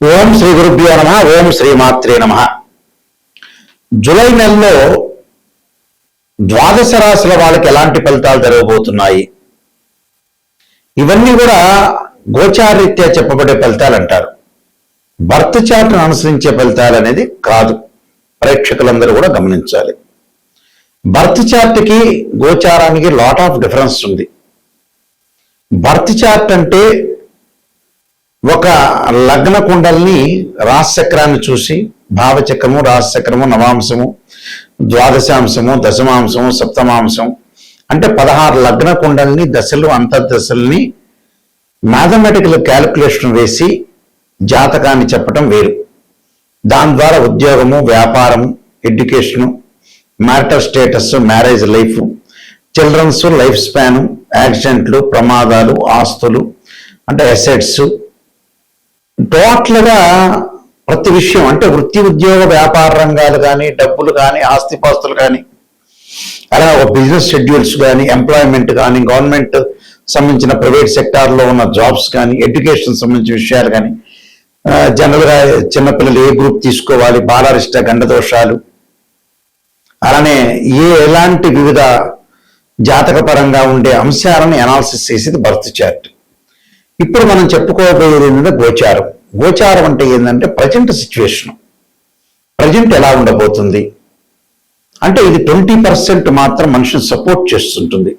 ఓం శ్రీ గురుభ్యో నమ. ఓం శ్రీ మాత్రే నమ. జూలై నెలలో ద్వాదశ రాశుల వాళ్ళకి ఎలాంటి ఫలితాలు జరగబోతున్నాయి, ఇవన్నీ కూడా గోచారీత్యా చెప్పబడే ఫలితాలు అంటారు. బర్త్ చార్ట్ను అనుసరించే ఫలితాలు అనేది కాదు. ప్రేక్షకులందరూ కూడా గమనించాలి. బర్త్ చార్ట్కి గోచారానికి లాట్ ఆఫ్ డిఫరెన్స్ ఉంది. బర్త్ చార్ట్ అంటే ఒక లగ్న కుండల్ని రాశిచక్రాన్ని చూసి భావచక్రము, రాశిచక్రము, నవాంశము, ద్వాదశాంశము, దశమాంశము, సప్తమాంశం అంటే 16 లగ్న కుండల్ని, దశలు, అంతర్దశల్ని మ్యాథమెటికల్ క్యాలిక్యులేషన్ వేసి జాతకాన్ని చెప్పటం వేరు. దాని ద్వారా ఉద్యోగము, వ్యాపారము, education, marital status, marriage life, children's life span, యాక్సిడెంట్లు, ప్రమాదాలు, ఆస్తులు అంటే అసెట్స్, టోటల్గా ప్రతి విషయం అంటే వృత్తి, ఉద్యోగ, వ్యాపార రంగాలు కానీ, డబ్బులు కానీ, ఆస్తిపాస్తులు కానీ, అలా ఒక బిజినెస్ షెడ్యూల్స్ కానీ, ఎంప్లాయ్మెంట్ కానీ, గవర్నమెంట్ సంబంధించిన ప్రైవేట్ సెక్టార్లో ఉన్న జాబ్స్ కానీ, ఎడ్యుకేషన్ సంబంధించిన విషయాలు కానీ, జనరల్గా చిన్నపిల్లలు ఏ గ్రూప్ తీసుకోవాలి, బాలారిష్ట, గండదోషాలు, అలానే ఎలాంటి వివిధ జాతకపరంగా ఉండే అంశాలను అనాలిసిస్ చేసేది బర్త్ చార్ట్. ఇప్పుడు మనం చెప్పుకోబోయేది ఏంటంటే గోచారం. గోచారం అంటే ఏంటంటే ప్రజెంట్ సిచ్యువేషన్, ప్రజెంట్ ఎలా ఉండబోతుంది అంటే ఇది 20% మాత్రం మనిషిని సపోర్ట్ చేస్తుంటుంది.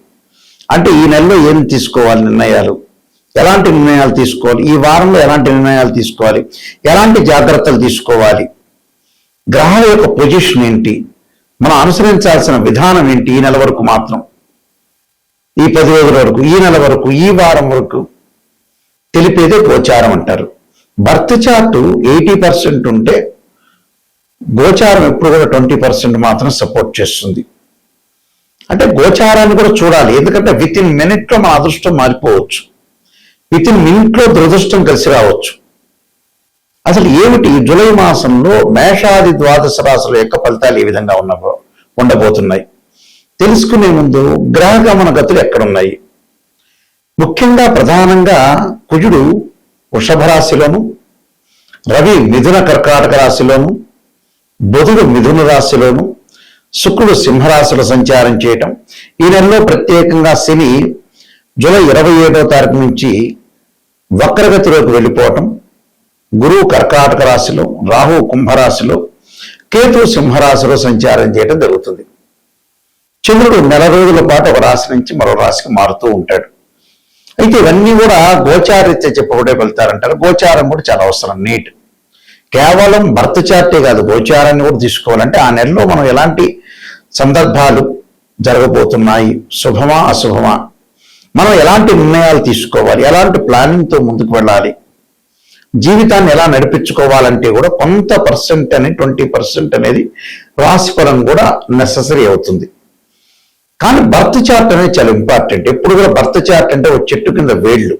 అంటే ఈ నెలలో ఏం తీసుకోవాలి నిర్ణయాలు, ఎలాంటి నిర్ణయాలు తీసుకోవాలి, ఈ వారంలో ఎలాంటి నిర్ణయాలు తీసుకోవాలి, ఎలాంటి జాగ్రత్తలు తీసుకోవాలి, గ్రహాల యొక్క పొజిషన్ ఏంటి, మనం అనుసరించాల్సిన విధానం ఏంటి, ఈ నెల వరకు మాత్రం, ఈ 10 రోజుల వరకు, ఈ నెల వరకు, ఈ వారం వరకు తెలిపేదే గోచారం అంటారు. బర్త్ చార్ట్ 80% ఉంటే గోచారం ఎప్పుడు కూడా 20% మాత్రం సపోర్ట్ చేస్తుంది. అంటే గోచారాన్ని కూడా చూడాలి. ఎందుకంటే విత్ ఇన్ మినిట్లో మన అదృష్టం మారిపోవచ్చు, విత్ ఇన్ మినిట్లో దురదృష్టం కలిసి రావచ్చు. అసలు ఏమిటి జూలై మాసంలో మేషాది ద్వాదశ రాశుల యొక్క ఫలితాలు ఏ విధంగా ఉండబోతున్నాయి తెలుసుకునే ముందు గ్రహ గమన గతులు ఎక్కడున్నాయి. ముఖ్యంగా ప్రధానంగా కుజుడు వృషభ రాశిలోను, రవి మిథున కర్కాటక రాశిలోను, బుధుడు మిథున రాశిలోను, శుక్రుడు సింహరాశిలో సంచారం చేయటం, ఈ నెలలో ప్రత్యేకంగా శని జూలై 27వ తారీఖు నుంచి వక్రగతిలోకి వెళ్ళిపోవటం, గురువు కర్కాటక రాశిలో, రాహు కుంభరాశిలో, కేతు సింహరాశిలో సంచారం చేయటం జరుగుతుంది. చంద్రుడు నెల రోజుల పాటు ఒక రాశి నుంచి మరో రాశికి మారుతూ ఉంటాడు. అయితే ఇవన్నీ కూడా గోచారీత్యా చెప్పబడే ఫలితాలంటారు. గోచారం కూడా చాలా అవసరం. నీట్ కేవలం బర్త్ చార్టే కాదు, గోచారాన్ని కూడా తీసుకోవాలంటే ఆ నెలలో మనం ఎలాంటి సందర్భాలు జరగబోతున్నాయి, శుభమా అశుభమా, మనం ఎలాంటి నిర్ణయాలు తీసుకోవాలి, ఎలాంటి ప్లానింగ్తో ముందుకు వెళ్ళాలి, జీవితాన్ని ఎలా నడిపించుకోవాలంటే కూడా కొంత పర్సెంట్ అని 20% అనేది రాశిఫలం కూడా నెససరీ అవుతుంది. కానీ బర్త్ చార్ట్ అనేది చాలా ఇంపార్టెంట్. ఎప్పుడు కూడా బర్త్ చార్ట్ అంటే ఒక చెట్టు కింద వేళ్ళు,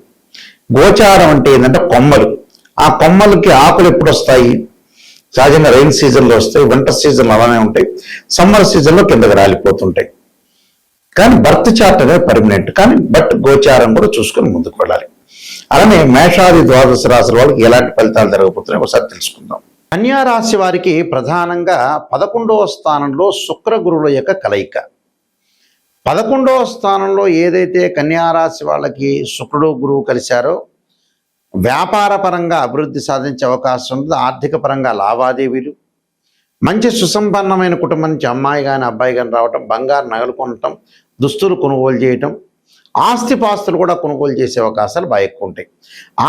గోచారం అంటే ఏంటంటే కొమ్మలు. ఆ కొమ్మలకి ఆకులు ఎప్పుడు వస్తాయి, సహజంగా రైన్ సీజన్లో వస్తాయి, వింటర్ సీజన్లో అలానే ఉంటాయి, సమ్మర్ సీజన్లో కిందకి రాలిపోతుంటాయి. కానీ బర్త్ చార్ట్ అనేది పర్మనెంట్. కానీ గోచారం కూడా చూసుకొని ముందుకు వెళ్ళాలి. అలానే మేషాది ద్వాదశ రాశుల వాళ్ళకి ఎలాంటి ఫలితాలు జరగబోతున్నాయి ఒకసారి తెలుసుకుందాం. కన్యా రాశి వారికి ప్రధానంగా 11వ స్థానంలో శుక్ర గురువుల యొక్క కలయిక. 11వ స్థానంలో ఏదైతే కన్యారాశి వాళ్ళకి శుక్రుడు గురువు కలిశారో వ్యాపార పరంగా అభివృద్ధి సాధించే అవకాశం ఉంది. ఆర్థిక పరంగా లావాదేవీలు, మంచి సుసంపన్నమైన కుటుంబం నుంచి అమ్మాయి కానీ అబ్బాయి కానీ రావటం, బంగారు నగలు కొనటం, దుస్తులు కొనుగోలు చేయటం, ఆస్తిపాస్తులు కూడా కొనుగోలు చేసే అవకాశాలు బాగా ఎక్కువ ఉంటాయి.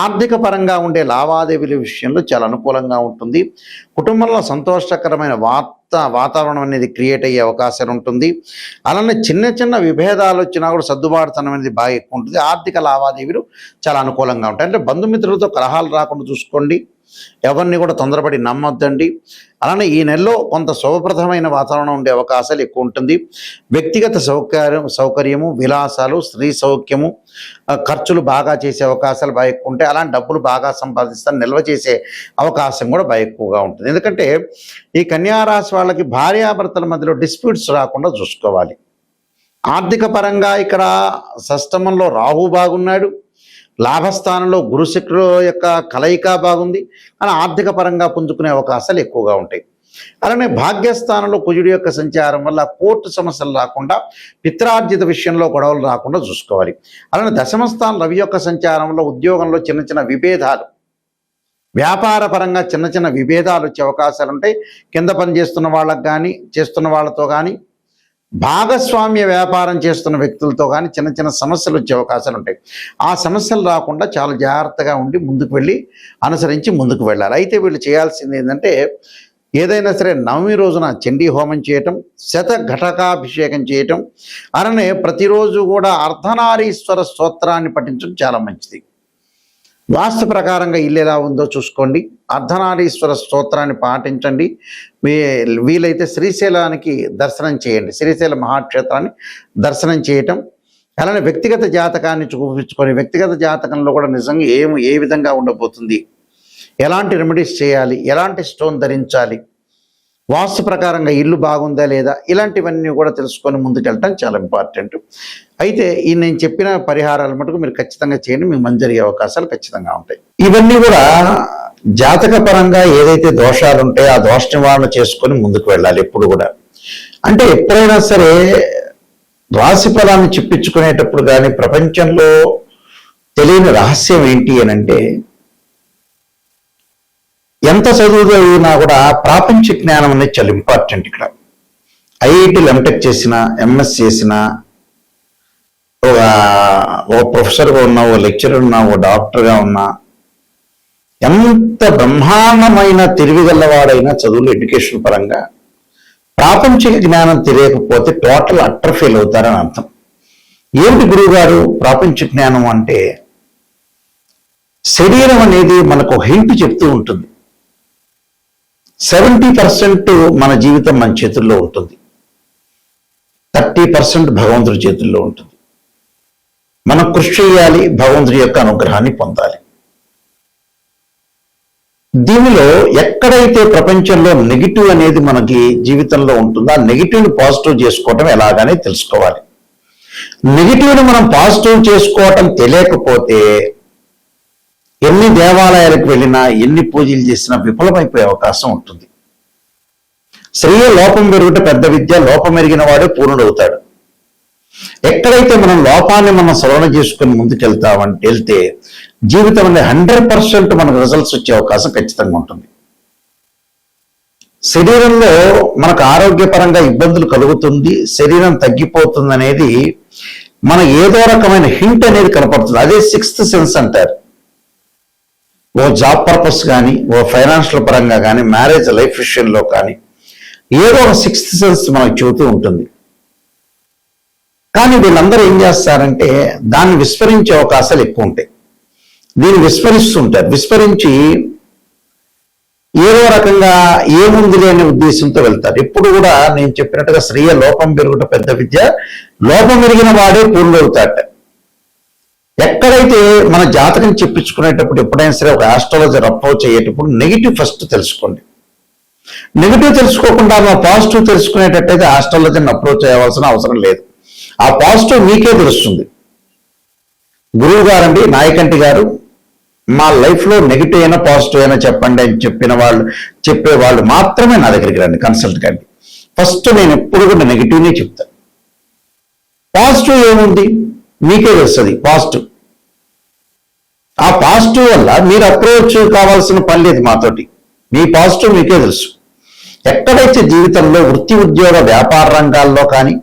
ఆర్థిక పరంగా ఉండే లావాదేవీల విషయంలో చాలా అనుకూలంగా ఉంటుంది. కుటుంబంలో సంతోషకరమైన వాతావరణం అనేది క్రియేట్ అయ్యే అవకాశాలు ఉంటుంది. అలానే చిన్న చిన్న విభేదాలు వచ్చినా కూడా సర్దుబాటుతనం అనేది బాగా ఎక్కువ ఉంటుంది. ఆర్థిక లావాదేవీలు చాలా అనుకూలంగా ఉంటాయి. అంటే బంధుమిత్రులతో కలహాలు రాకుండా చూసుకోండి, ఎవరిని కూడా తొందరపడి నమ్మొద్దండి. అలానే ఈ నెలలో కొంత శుభప్రదమైన వాతావరణం ఉండే అవకాశాలు ఎక్కువ ఉంటుంది. వ్యక్తిగత సౌకర్యము, విలాసాలు, స్త్రీ సౌఖ్యము, ఖర్చులు బాగా చేసే అవకాశాలు బాగా ఎక్కువ ఉంటాయి. అలాంటి డబ్బులు బాగా సంపాదిస్తారు, నిల్వ చేసే అవకాశం కూడా బాగా ఎక్కువగా ఉంటుంది. ఎందుకంటే ఈ కన్యారాశి వాళ్ళకి భార్యాభర్తల మధ్యలో డిస్ప్యూట్స్ రాకుండా చూసుకోవాలి. ఆర్థిక పరంగా ఇక్కడ షష్టమంలో రాహు బాగున్నాడు, లాభస్థానంలో గురుశుక్రుల యొక్క కలయిక బాగుంది, కానీ ఆర్థిక పరంగా పుంజుకునే అవకాశాలు ఎక్కువగా ఉంటాయి. అలానే భాగ్యస్థానంలో కుజుడి యొక్క సంచారం వల్ల కోర్టు సమస్యలు రాకుండా, పిత్రార్జిత విషయంలో గొడవలు రాకుండా చూసుకోవాలి. అలానే దశమ స్థానం రవి యొక్క సంచారంలో ఉద్యోగంలో చిన్న చిన్న విభేదాలు, వ్యాపార పరంగా చిన్న చిన్న విభేదాలు వచ్చే అవకాశాలు ఉంటాయి. కింద పని చేస్తున్న వాళ్ళకు కానీ, చేస్తున్న వాళ్ళతో కానీ, భాగస్వామ్య వ్యాపారం చేస్తున్న వ్యక్తులతో కానీ చిన్న చిన్న సమస్యలు వచ్చే అవకాశాలు ఉంటాయి. ఆ సమస్యలు రాకుండా చాలా జాగ్రత్తగా ఉండి ముందుకు వెళ్ళి అనుసరించి ముందుకు వెళ్ళాలి. అయితే వీళ్ళు చేయాల్సింది ఏంటంటే, ఏదైనా సరే నవమి రోజున చండీ హోమం చేయటం, శతఘటకాభిషేకం చేయటం, అలానే ప్రతిరోజు కూడా అర్ధనారీశ్వర స్తోత్రాన్ని పఠించడం చాలా మంచిది. వాస్తు ప్రకారంగా ఇల్లు ఎలా ఉందో చూసుకోండి, అర్ధనారీశ్వర స్తోత్రాన్ని పాటించండి. వీలైతే శ్రీశైలానికి దర్శనం చేయండి, శ్రీశైల మహాక్షేత్రాన్ని దర్శనం చేయటం. అలానే వ్యక్తిగత జాతకాన్ని చూపించుకొని, వ్యక్తిగత జాతకంలో కూడా నిజంగా ఏ విధంగా ఉండబోతుంది, ఎలాంటి రెమెడీస్ చేయాలి, ఎలాంటి స్టోన్ ధరించాలి, వాస్తు ప్రకారంగా ఇల్లు బాగుందా లేదా, ఇలాంటివన్నీ కూడా తెలుసుకొని ముందుకెళ్ళటం చాలా ఇంపార్టెంట్. అయితే ఈ నేను చెప్పిన పరిహారాల మటుకు మీరు ఖచ్చితంగా చేయండి, మీకు మంచి జరిగే అవకాశాలు ఖచ్చితంగా ఉంటాయి. ఇవన్నీ కూడా జాతక పరంగా ఏదైతే దోషాలు ఉంటాయో ఆ దోష నివారణ చేసుకొని ముందుకు వెళ్ళాలి ఎప్పుడు కూడా. అంటే ఎప్పుడైనా సరే రాశి ఫలాన్ని చెప్పించుకునేటప్పుడు కానీ ప్రపంచంలో తెలియని రహస్యం ఏంటి అని అంటే, ఎంత చదువు అయినా కూడా ప్రాపంచ జ్ఞానం అనేది చాలా ఇంపార్టెంట్. ఇక్కడ ఐఐటీలు ఎంటెక్ చేసిన, ఎంఎస్ చేసిన, ఓ ప్రొఫెసర్గా ఉన్నా, ఓ లెక్చరర్ ఉన్నా, ఓ డాక్టర్గా ఉన్నా, ఎంత బ్రహ్మాండమైన తెలివిగలవాడైనా చదువులు ఎడ్యుకేషన్ పరంగా ప్రాపంచిక జ్ఞానం తెలియకపోతే టోటల్ అట్టర్ ఫెయిల్ అవుతారని అర్థం. ఏమిటి గురువు గారు ప్రాపంచ జ్ఞానం అంటే, శరీరం అనేది మనకు హింట్ చెప్తూ ఉంటుంది. 70% మన జీవితం మన చేతుల్లో ఉంటుంది, 30% భగవంతుడి చేతుల్లో ఉంటుంది. మనం కృషి చేయాలి, భగవంతుడి యొక్క అనుగ్రహాన్ని పొందాలి. దీనిలో ఎక్కడైతే ప్రపంచంలో నెగిటివ్ అనేది మనకి జీవితంలో ఉంటుందో ఆ నెగిటివ్ని పాజిటివ్ చేసుకోవటం ఎలాగనే తెలుసుకోవాలి. నెగిటివ్ని మనం పాజిటివ్ చేసుకోవటం తెలియకపోతే ఎన్ని దేవాలయాలకు వెళ్ళినా, ఎన్ని పూజలు చేసినా విఫలమైపోయే అవకాశం ఉంటుంది. స్త్రీయ లోపం పెరుగుట పెద్ద విద్య, లోపం ఎరిగిన వాడే పూర్ణుడవుతాడు. ఎక్కడైతే మనం లోపాన్ని మనం సవరణ చేసుకుని వెళ్తే జీవితం అనేది 100% మనకు రిజల్ట్స్ వచ్చే అవకాశం ఖచ్చితంగా ఉంటుంది. శరీరంలో మనకు ఆరోగ్యపరంగా ఇబ్బందులు కలుగుతుంది, శరీరం తగ్గిపోతుంది అనేది మన ఏదో రకమైన హింట్ అనేది కనపడుతుంది. అదే 6th సెన్స్ అంటారు. ఓ జాబ్ పర్పస్ కానీ, ఓ ఫైనాన్షియల్ పరంగా కానీ, మ్యారేజ్ లైఫ్ విషయంలో కానీ ఏదో ఒక 6th సెన్స్ మనకు చెబుతూ ఉంటుంది. కానీ వీళ్ళందరూ ఏం చేస్తారంటే దాన్ని విస్మరించే అవకాశాలు ఎక్కువ ఉంటాయి. దీన్ని విస్మరిస్తుంటారు. విస్మరించి ఏదో రకంగా ఏముంది లేని ఉద్దేశంతో వెళ్తారు. ఎప్పుడు కూడా నేను చెప్పినట్టుగా స్త్రీయ లోపం పెరుగుట పెద్ద విద్య, లోపం పెరిగిన వాడే పూర్ణుడవుతాడట. ఎక్కడైతే మన జాతకం చెప్పించుకునేటప్పుడు ఎప్పుడైనా సరే ఒక ఆస్ట్రాలజర్ అప్రోచ్ అయ్యేటప్పుడు నెగిటివ్ ఫస్ట్ తెలుసుకోండి. నెగిటివ్ తెలుసుకోకుండా మా పాజిటివ్ తెలుసుకునేటట్టయితే ఆస్ట్రాలజర్ని అప్రోచ్ అయ్యవలసిన అవసరం లేదు. ఆ పాజిటివ్ మీకే తెలుస్తుంది. గురువు గారండి, నాయకంటి గారు, మా లైఫ్లో నెగిటివ్ అయినా పాజిటివ్ అయినా చెప్పండి అని చెప్పేవాళ్ళు మాత్రమే నా దగ్గరికి రండి, కన్సల్ట్ కండి. ఫస్ట్ నేను ఎప్పుడు కూడా నెగిటివ్నే చెప్తాను. పాజిటివ్ ఏముంది మీకే తెలుస్తుంది. పాజిటివ్, ఆ పాజిటివ్ వల్ల మీరు అప్రోచ్ కావాల్సిన పని లేదు మాతోటి. మీ పాజిటివ్ మీకే తెలుసు. ఎక్కడైతే జీవితంలో వృత్తి ఉద్యోగ వ్యాపార రంగాల్లో కానీ,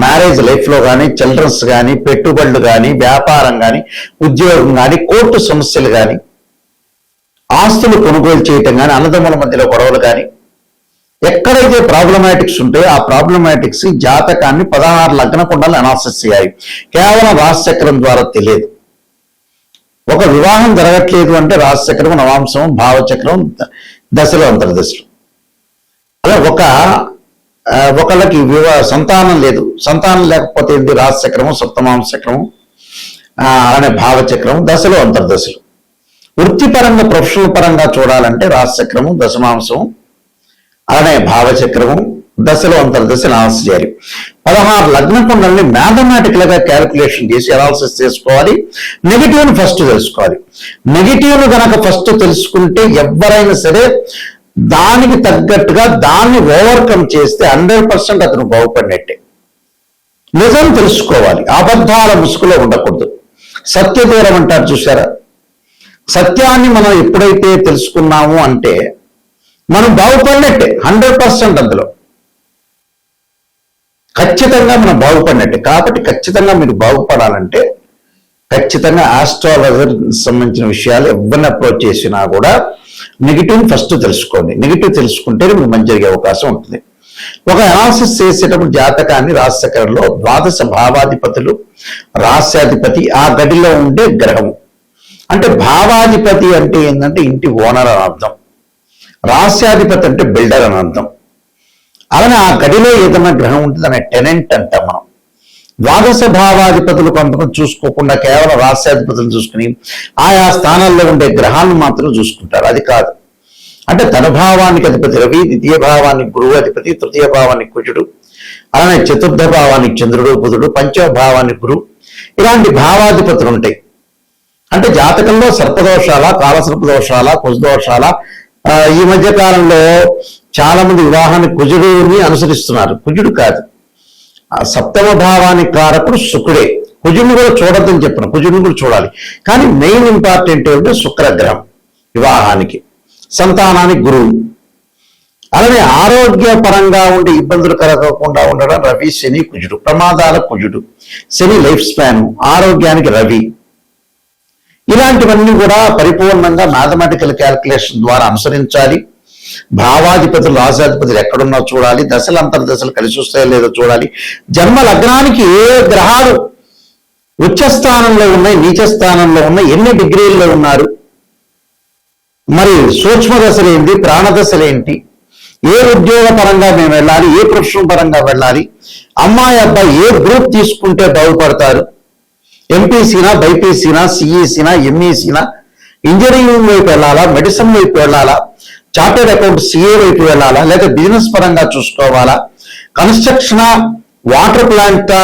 మ్యారేజ్ లైఫ్లో కానీ, చిల్డ్రన్స్ కానీ, పెట్టుబడులు కానీ, వ్యాపారం కానీ, ఉద్యోగం కానీ, కోర్టు సమస్యలు కానీ, ఆస్తులు కొనుగోలు చేయటం కానీ, అన్నదమ్ముల మధ్యలో గొడవలు కానీ, ఎక్కడైతే ప్రాబ్లమాటిక్స్ ఉంటాయో ఆ ప్రాబ్లమాటిక్స్ జాతకాన్ని 16 లగ్న కుండలు అనాలిసిస్ చేయాలి. కేవలం రాశిచక్రం ద్వారా తెలియదు. ఒక వివాహం జరగట్లేదు అంటే రాశిచక్రం, నవాంశం, భావచక్రం, దశలు, అంతర్దశలు. అలా ఒకళ్ళకి సంతానం లేదు, సంతానం లేకపోతే ఏంటి రాశిచక్రము, సప్తమాంశ చక్రము, అలానే భావచక్రం, దశలు, అంతర్దశలు. వృత్తిపరంగా ప్రొఫెషనల్ పరంగా చూడాలంటే రాశిచక్రము, దశమాంశము, అలానే భావచక్రము, దశలో అంతర్దశ అనాలిసిస్ చేయాలి. 16 లగ్న కుండల్ని మ్యాథమెటికల్ గా క్యాలిక్యులేషన్ చేసి అనాలిసిస్ చేసుకోవాలి. నెగిటివ్ని ఫస్ట్ తెలుసుకోవాలి. నెగిటివ్ను గనక ఫస్ట్ తెలుసుకుంటే ఎవరైనా సరే దానికి తగ్గట్టుగా దాన్ని ఓవర్కమ్ చేస్తే 100% అతను బాగుపడినట్టే. నిజం తెలుసుకోవాలి, అబద్ధాల ముసుగులో ఉండకూడదు. సత్యదూరం అంటారు చూసారా, సత్యాన్ని మనం ఎప్పుడైతే తెలుసుకున్నాము అంటే మనం బాగుపడినట్టే. 100% అందులో ఖచ్చితంగా మనం బాగుపడినట్టే. కాబట్టి ఖచ్చితంగా మీరు బాగుపడాలంటే ఖచ్చితంగా ఆస్ట్రాలజర్ సంబంధించిన విషయాలు ఎవరిని అప్రోచ్ చేసినా కూడా నెగిటివ్ ఫస్ట్ తెలుసుకోండి. నెగిటివ్ తెలుసుకుంటే మీకు మంచి జరిగే అవకాశం ఉంటుంది. ఒక అనాలిసిస్ చేసేటప్పుడు జాతకాన్ని రాశిచక్రంలో 12 భావాధిపతులు, రాశ్యాధిపతి, ఆ గడిలో ఉండే గ్రహము. అంటే భావాధిపతి అంటే ఏంటంటే ఇంటి ఓనర్ అని అర్థం, రాశ్యాధిపతి అంటే బిల్డర్ అని అర్థం. అలానే ఆ గడిలో ఏదైనా గ్రహం ఉంటుంది అనే టెనెంట్ అంటాం మనం. 12 భావాధిపతులు కొంతమంది చూసుకోకుండా కేవలం రాశ్యాధిపతులు చూసుకుని ఆయా స్థానాల్లో ఉండే గ్రహాలను మాత్రం చూసుకుంటారు. అది కాదు. అంటే తన భావానికి అధిపతి రవి, ద్వితీయ భావానికి గురువు అధిపతి, తృతీయ భావానికి కుజుడు, అలానే చతుర్థ భావానికి చంద్రుడు బుధుడు, పంచమ భావానికి గురువు, ఇలాంటి భావాధిపతులు ఉంటాయి. అంటే జాతకంలో సర్పదోషాల, కాలసర్పదోషాల, కుజదోషాల. ఈ మధ్య కాలంలో చాలా మంది వివాహాన్ని కుజుడిని అనుసరిస్తున్నారు. కుజుడు కాదు, సప్తమ భావానికి కారకుడు శుక్రుడే. కుజుడిని కూడా చూడొద్దని చెప్పిన, కుజుడిని కూడా చూడాలి. కానీ మెయిన్ ఇంపార్టెంట్ ఏంటంటే శుక్రగ్రహం వివాహానికి, సంతానానికి గురువు. అలానే ఆరోగ్యపరంగా ఉండే ఇబ్బందులు కలగకుండా ఉండడం రవి, శని, కుజుడు. ప్రమాదాల కుజుడు, శని లైఫ్ స్పాన్, ఆరోగ్యానికి రవి. ఇలాంటివన్నీ కూడా పరిపూర్ణంగా మ్యాథమెటికల్ క్యాల్కులేషన్ ద్వారా అనుసరించాలి. భావాధిపతులు, రాశాధిపతులు ఎక్కడున్నా చూడాలి. దశలు అంతర్దశలు కలిసి వస్తాయో లేదో చూడాలి. జన్మ లగ్నానికి ఏ గ్రహాలు ఉచ్చ స్థానంలో ఉన్నాయి, నీచ స్థానంలో ఉన్నాయి, ఎన్ని డిగ్రీల్లో ఉన్నారు, మరి సూక్ష్మ దశలేంటి, ప్రాణదశలేంటి, ఏ ఉద్యోగ పరంగా మేము వెళ్ళాలి, ఏ ప్రొఫెషన్ పరంగా వెళ్ళాలి, అమ్మాయి అబ్బాయి ఏ గ్రూప్ తీసుకుంటే బాగుపడతారు, ఎంపీసీనా, బైపీసీనా, సిఈసీనా, ఎంఈసీనా, ఇంజనీరింగ్ వైపు వెళ్ళాలా, మెడిసిన్ వైపు వెళ్ళాలా, చార్టెడ్ అకౌంట్ సిఏ వైపు వెళ్ళాలా, లేదా బిజినెస్ పరంగా చూసుకోవాలా, కన్స్ట్రక్షనా, వాటర్ ప్లాంటా,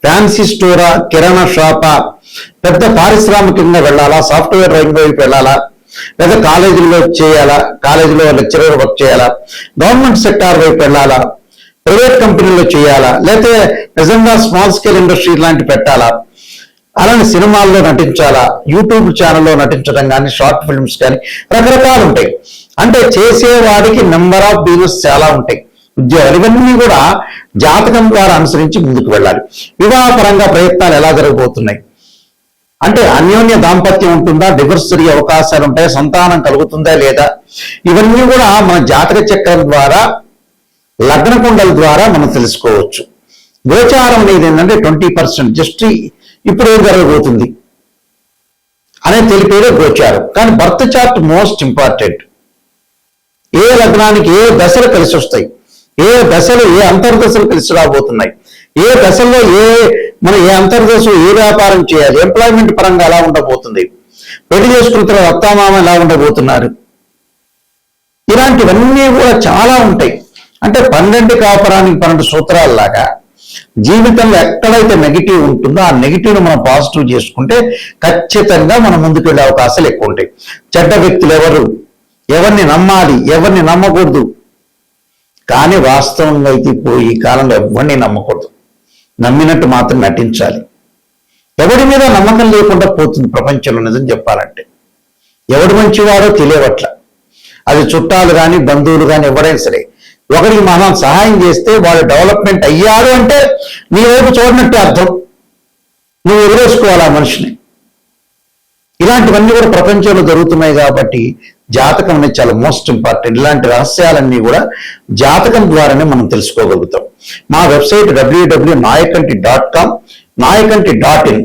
ఫ్యాన్సీ స్టోరా, కిరాణా షాపా, పెద్ద పారిశ్రామికంగా వెళ్ళాలా, సాఫ్ట్వేర్ రంగం వైపు వెళ్ళాలా, లేదా కాలేజీలో చేయాలా, కాలేజీలో లెక్చరర్ వర్క్ చేయాలా, గవర్నమెంట్ సెక్టార్ వైపు వెళ్ళాలా, ప్రైవేట్ కంపెనీలో చేయాలా, లేకపోతే నిజంగా స్మాల్ స్కేల్ ఇండస్ట్రీ లాంటి పెట్టాలా, అలానే సినిమాల్లో నటించాలా, యూట్యూబ్ ఛానల్లో నటించడం కానీ, షార్ట్ ఫిల్మ్స్ కానీ, రకరకాలు ఉంటాయి. అంటే చేసేవాడికి నెంబర్ ఆఫ్ బిజినెస్ చాలా ఉంటాయి, ఉద్యోగాలు. ఇవన్నీ కూడా జాతకం ద్వారా అనుసరించి ముందుకు వెళ్ళాలి. వివాహపరంగా ప్రయత్నాలు ఎలా జరగబోతున్నాయి అంటే అన్యోన్య దాంపత్యం ఉంటుందా, డివోర్స్ జరిగే అవకాశాలు ఉంటాయి, సంతానం కలుగుతుందా లేదా, ఇవన్నీ కూడా మన జాతక చక్రం ద్వారా, లగ్న కుండల ద్వారా మనం తెలుసుకోవచ్చు. గోచారం అనేది ఏంటంటే 20%, జస్ట్ ఇప్పుడు ఏం జరగబోతుంది అనేది తెలిపేదే గోచారం. కానీ బర్త్ చార్ట్ మోస్ట్ ఇంపార్టెంట్. ఏ లగ్నానికి ఏ దశలు కలిసి వస్తాయి, ఏ దశలు ఏ అంతర్దశలు కలిసి రాబోతున్నాయి, ఏ దశల్లో మనం ఏ అంతర్దశలో ఏ వ్యాపారం చేయాలి, ఎంప్లాయ్మెంట్ పరంగా ఎలా ఉండబోతుంది, పెళ్లి చేసుకున్న తర్వాత అత్తామామ ఎలా ఉండబోతున్నారు, ఇలాంటివన్నీ కూడా చాలా ఉంటాయి. అంటే 12 కాపురానికి 12 సూత్రాలలాగా జీవితంలో ఎక్కడైతే నెగిటివ్ ఉంటుందో ఆ నెగిటివ్ను మనం పాజిటివ్ చేసుకుంటే ఖచ్చితంగా మనం ముందుకు వెళ్ళే అవకాశాలు ఎక్కువ ఉంటాయి. చెడ్డ వ్యక్తులు ఎవరు, ఎవరిని నమ్మాలి, ఎవరిని నమ్మకూడదు. కానీ వాస్తవంగా అయితే ఇప్పుడు ఈ కాలంలో ఎవరిని నమ్మకూడదు, నమ్మినట్టు మాత్రం నటించాలి. ఎవడి మీద నమ్మకం లేకుండా పోతుంది ప్రపంచంలో. నిజం చెప్పాలంటే ఎవడు మంచివాడో తెలియవట్ల. అది చుట్టాలు కానీ, బంధువులు కానీ, ఎవరైనా సరే ఒకరికి మనం సహాయం చేస్తే వాడు డెవలప్మెంట్ అయ్యాడు అంటే నీ వైపు చూడనట్టే అర్థం. నువ్వు ఎదురేసుకోవాలి ఆ మనిషిని. ఇలాంటివన్నీ కూడా ప్రపంచంలో జరుగుతున్నాయి. కాబట్టి జాతకం అనేది చాలా మోస్ట్ ఇంపార్టెంట్. ఇలాంటి రహస్యాలన్నీ కూడా జాతకం ద్వారానే మనం తెలుసుకోగలుగుతాం. మా వెబ్సైట్ www.nayakanti.com, nayakanti.in.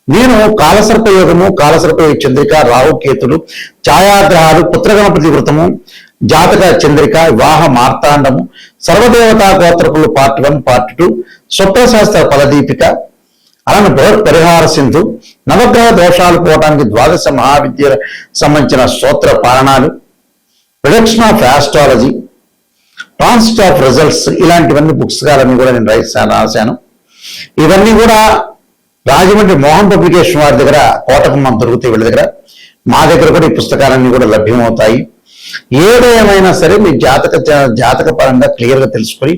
నేను కాలసర్ప యోగము, కాలసర్ప చంద్రిక, రాహుకేతులు, ఛాయాగ్రహాలు, పుత్రగణపతి వృతము, జాతక చంద్రిక, వివాహ మార్తాండము, సర్వదేవతా గోత్రకులు పార్ట్ 1, పార్ట్ 2, స్వప్నశాస్త్ర ఫలదీపిక, అలానే బృహత్ పరిహార సింధు, నవగ్రహ దోషాలు పోవడానికి 12 మహావిద్య సంబంధించిన స్తోత్ర పారణాలు, production of astrology, transit of results, ఇలాంటివన్నీ పుస్తకాలన్నీ కూడా నేను రాశాను. ఇవన్నీ కూడా రాజమండ్రి మోహన్ పబ్లికేషన్ వారి దగ్గర, కోటకు మనం దొరుకుతాయి వీళ్ళ దగ్గర, మా దగ్గర కూడా ఈ పుస్తకాలన్నీ కూడా లభ్యమవుతాయి. ఏదేమైనా సరే మీ జాతక పరంగా క్లియర్గా తెలుసుకొని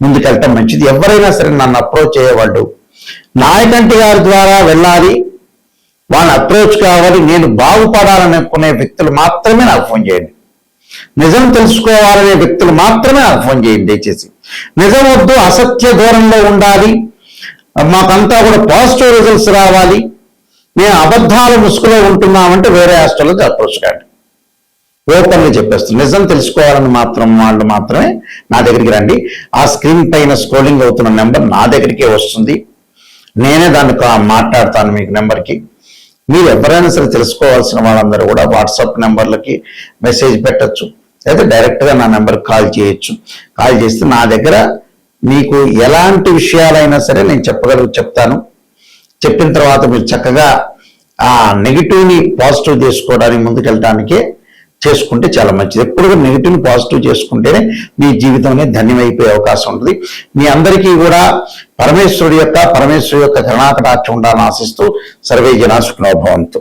ముందుకెళ్ళటం మంచిది. ఎవరైనా సరే నన్ను అప్రోచ్ అయ్యేవాళ్ళు నాయకంటి గారి ద్వారా వెళ్ళాలి, వాళ్ళని అప్రోచ్ కావాలి, నేను బాగుపడాలనుకునే వ్యక్తులు మాత్రమే నాకు ఫోన్ చేయండి. నిజం తెలుసుకోవాలనే వ్యక్తులు మాత్రమే నాకు ఫోన్ చేయండి దయచేసి. నిజం వద్దు, అసత్య దూరంలో ఉండాలి, మాకంతా కూడా పాజిటివ్ రిజల్ట్స్ రావాలి, మేము అబద్ధాల ముసుగులో ఉంటున్నామంటే వేరే హాస్టల్లోకి అప్రోచ్ కాండి. ఓపెన్గా చెప్పేస్తాను. నిజం తెలుసుకోవాలని వాళ్ళు మాత్రమే నా దగ్గరికి రండి. ఆ స్క్రీన్ పైన స్క్రోలింగ్ అవుతున్న నెంబర్ నా దగ్గరికే వస్తుంది. నేనే దాన్ని మాట్లాడతాను మీకు నెంబర్కి. మీరు ఎవరైనా సరే తెలుసుకోవాల్సిన వాళ్ళందరూ కూడా వాట్సాప్ నెంబర్లకి మెసేజ్ పెట్టచ్చు, లేదా డైరెక్ట్గా నా నెంబర్కి కాల్ చేయొచ్చు. కాల్ చేస్తే నా దగ్గర మీకు ఎలాంటి విషయాలైనా సరే నేను చెప్తాను. చెప్పిన తర్వాత మీరు చక్కగా ఆ నెగిటివ్ని పాజిటివ్ చేసుకోవడానికి ముందుకెళ్ళడానికే చేసుకుంటే చాలా మంచిది. ఎప్పుడు నెగిటివ్ని పాజిటివ్ చేసుకుంటేనే మీ జీవితం అనేది ధన్యమైపోయే అవకాశం ఉంటుంది. మీ అందరికీ కూడా పరమేశ్వరుడి యొక్క కరుణాకటాక్షం ఉండాలని ఆశిస్తూ సర్వే జనా సుఖినో భవంతు.